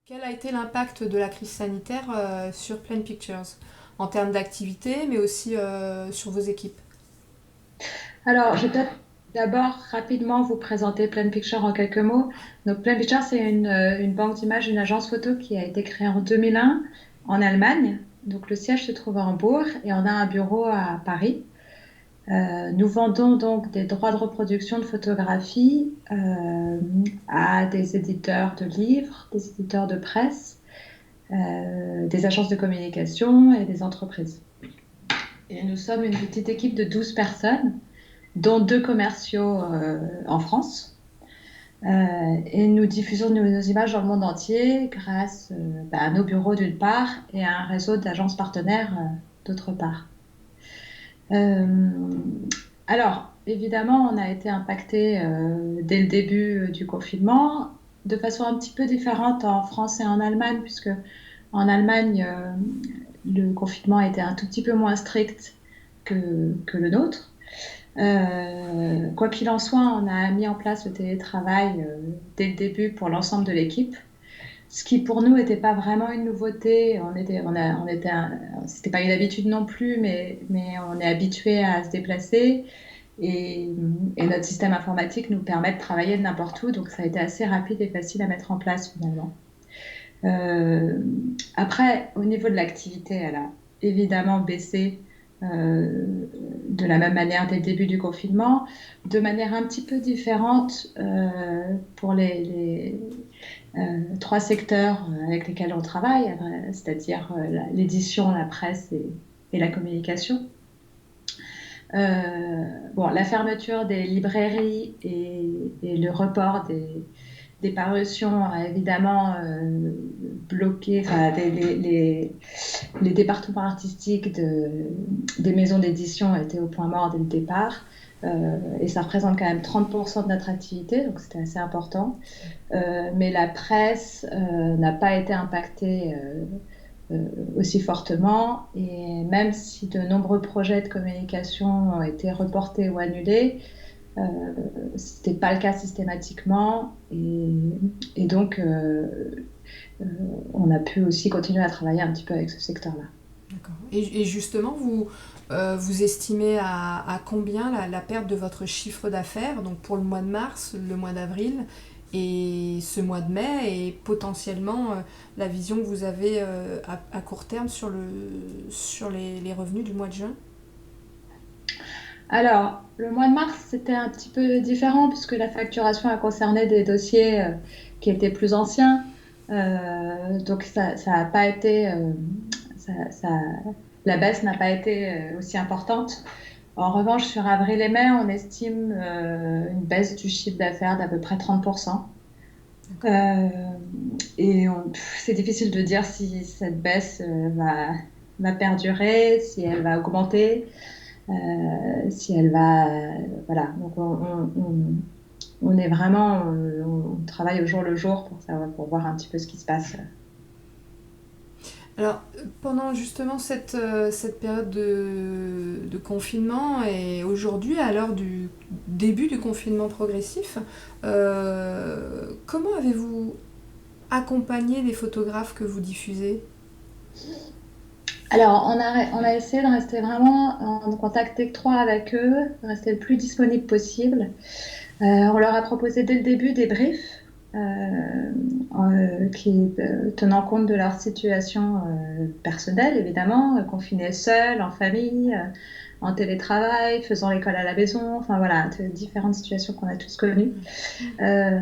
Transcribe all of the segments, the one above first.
Quel a été l'impact de la crise sanitaire sur Plain Pictures en termes d'activité, mais aussi sur vos équipes? Alors, je vais peut-être d'abord rapidement vous présenter Plan Picture en quelques mots. Donc, Plan Picture, c'est une banque d'images, une agence photo qui a été créée en 2001 en Allemagne. Donc, le siège se trouve à Hambourg et on a un bureau à Paris. Nous vendons donc des droits de reproduction de photographie à des éditeurs de livres, des éditeurs de presse, des agences de communication et des entreprises. Et nous sommes une petite équipe de 12 personnes dont deux commerciaux en France. Et nous diffusons nos images dans le monde entier grâce à nos bureaux d'une part et à un réseau d'agences partenaires d'autre part. Euh, alors, évidemment, on a été impacté dès le début du confinement, de façon un petit peu différente en France et en Allemagne, puisque en Allemagne, le confinement a été un tout petit peu moins strict que le nôtre. Quoi qu'il en soit, on a mis en place le télétravail dès le début pour l'ensemble de l'équipe, ce qui pour nous n'était pas vraiment une nouveauté. C'était pas une habitude non plus, mais on est habitué à se déplacer et, et notre système informatique nous permet de travailler de n'importe où, donc ça a été assez rapide et facile à mettre en place finalement. Euh, Après, au niveau de l'activité, elle a évidemment baissé de la même manière dès le début du confinement, de manière un petit peu différente pour les trois secteurs avec lesquels on travaille, c'est-à-dire l'édition, la presse et la communication. Bon, la fermeture des librairies et le report des parutions a évidemment bloqué, enfin, les départements artistiques des maisons d'édition étaient au point mort dès le départ. Et ça représente quand même 30% de notre activité, donc c'était assez important. Mais la presse n'a pas été impactée aussi fortement. Et même si de nombreux projets de communication ont été reportés ou annulés, euh, ce n'était pas le cas systématiquement. Et donc, euh, on a pu aussi continuer à travailler un petit peu avec ce secteur-là. D'accord. Et justement, vous estimez à combien la perte de votre chiffre d'affaires, donc pour le mois de mars, le mois d'avril et ce mois de mai, et potentiellement la vision que vous avez à court terme sur les revenus du mois de juin? Alors, le mois de mars, c'était un petit peu différent puisque la facturation a concerné des dossiers qui étaient plus anciens. Donc, ça a pas été, ça- ça- la baisse n'a pas été aussi importante. En revanche, sur avril et mai, on estime une baisse du chiffre d'affaires d'à peu près 30%. D'accord. Euh, c'est difficile de dire si cette baisse va perdurer, si elle va augmenter. Si elle va, voilà. Donc on est vraiment, on travaille au jour le jour pour savoir, pour voir un petit peu ce qui se passe. Alors, pendant justement cette période de confinement et aujourd'hui, à l'heure du début du confinement progressif, comment avez-vous accompagné les photographes que vous diffusez? Alors on a essayé de rester vraiment en contact étroit avec eux, de rester le plus disponible possible. On leur a proposé dès le début des briefs qui tenant compte de leur situation personnelle, évidemment, confinés seuls, en famille, en télétravail, faisant l'école à la maison, enfin voilà, différentes situations qu'on a tous connues. Euh,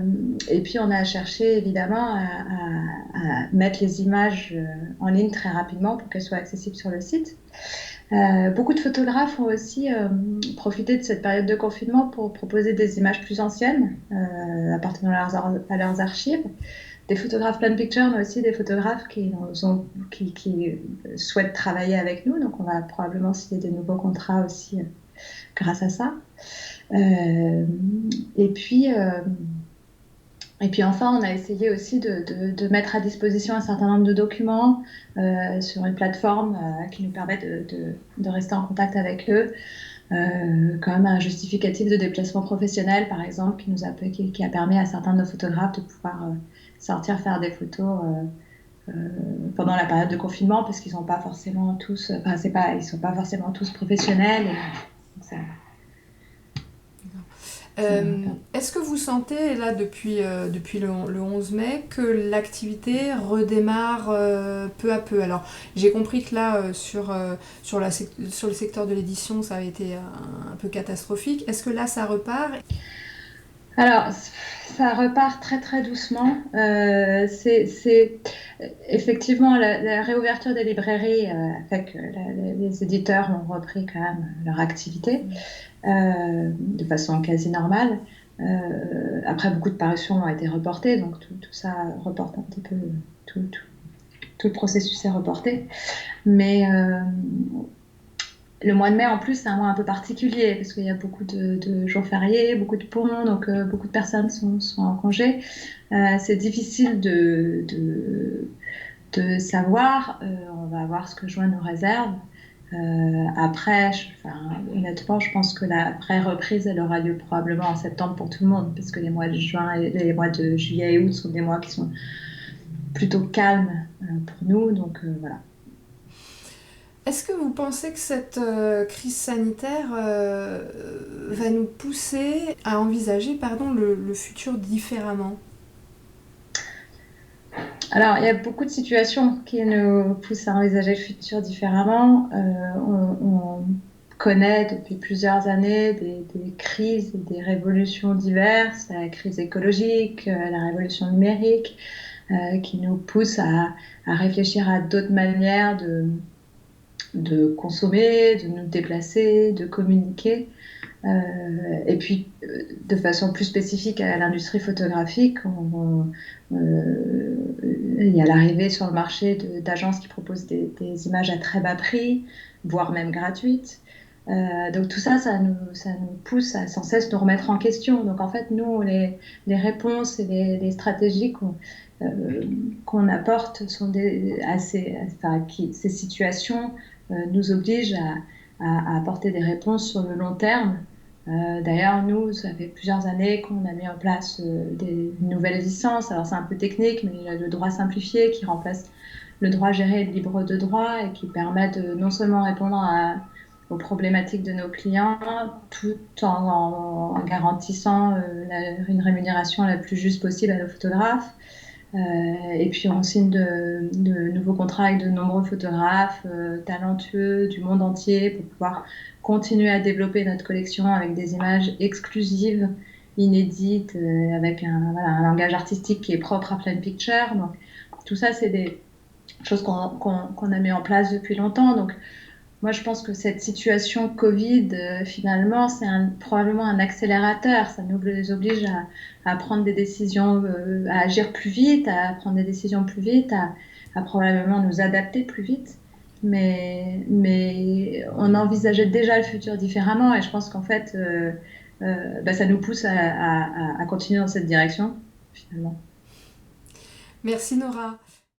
et puis on a cherché évidemment à mettre les images en ligne très rapidement pour qu'elles soient accessibles sur le site. Beaucoup de photographes ont aussi profité de cette période de confinement pour proposer des images plus anciennes appartenant à leurs archives. Des photographes plan picture, mais aussi des photographes qui souhaitent travailler avec nous. Donc on va probablement signer des nouveaux contrats aussi grâce à ça. Euh, et puis, euh, et puis enfin, on a essayé aussi de mettre à disposition un certain nombre de documents sur une plateforme qui nous permet de rester en contact avec eux. Comme un justificatif de déplacement professionnel, par exemple, qui a permis à certains de nos photographes de pouvoir sortir faire des photos pendant la période de confinement parce qu'ils sont pas forcément tous, ils sont pas forcément tous professionnels. Donc Est-ce que vous sentez, là, depuis le 11 mai, que l'activité redémarre peu à peu? Alors, j'ai compris que là, sur le secteur de l'édition, ça avait été un peu catastrophique. Est-ce que là, ça repart? Alors, ça repart très très doucement. Effectivement la réouverture des librairies fait que les éditeurs ont repris quand même leur activité de façon quasi normale. Après, beaucoup de parutions ont été reportées, donc tout ça reporte un petit peu, tout le processus est reporté. Mais le mois de mai, en plus, c'est un mois un peu particulier parce qu'il y a beaucoup de jours fériés, beaucoup de ponts, donc beaucoup de personnes sont en congé. C'est difficile de savoir. On va voir ce que juin nous réserve. Après, honnêtement, je pense que la vraie reprise, elle aura lieu probablement en septembre pour tout le monde, parce que les mois de juin et les mois de juillet et août sont des mois qui sont plutôt calmes pour nous. Donc voilà. Est-ce que vous pensez que cette crise sanitaire va nous pousser à envisager, le futur différemment? Alors, il y a beaucoup de situations qui nous poussent à envisager le futur différemment. On connaît depuis plusieurs années des crises et des révolutions diverses, la crise écologique, la révolution numérique, qui nous poussent à réfléchir à d'autres manières de consommer, de nous déplacer, de communiquer. Et puis, de façon plus spécifique à l'industrie photographique, il y a l'arrivée sur le marché d'agences qui proposent des images à très bas prix, voire même gratuites. Donc tout ça, ça nous pousse à sans cesse nous remettre en question. Donc en fait, nous, les réponses et les stratégies qu'on apporte sont ces situations nous obligent à apporter des réponses sur le long terme. D'ailleurs, nous, ça fait plusieurs années qu'on a mis en place des nouvelles licences. Alors, c'est un peu technique, mais il y a le droit simplifié qui remplace le droit géré et le libre de droit et qui permet de non seulement répondre aux problématiques de nos clients tout en garantissant une rémunération la plus juste possible à nos photographes. Et puis on signe de nouveaux contrats avec de nombreux photographes talentueux du monde entier pour pouvoir continuer à développer notre collection avec des images exclusives, inédites, avec un langage artistique qui est propre à Plain Picture. Donc tout ça, c'est des choses qu'on a mis en place depuis longtemps. Donc moi, je pense que cette situation Covid, finalement, c'est probablement un accélérateur. Ça nous oblige à prendre des décisions, à agir plus vite, à prendre des décisions plus vite, à probablement nous adapter plus vite. Mais on envisageait déjà le futur différemment et je pense qu'en fait, ça nous pousse à continuer dans cette direction, finalement. Merci Nora.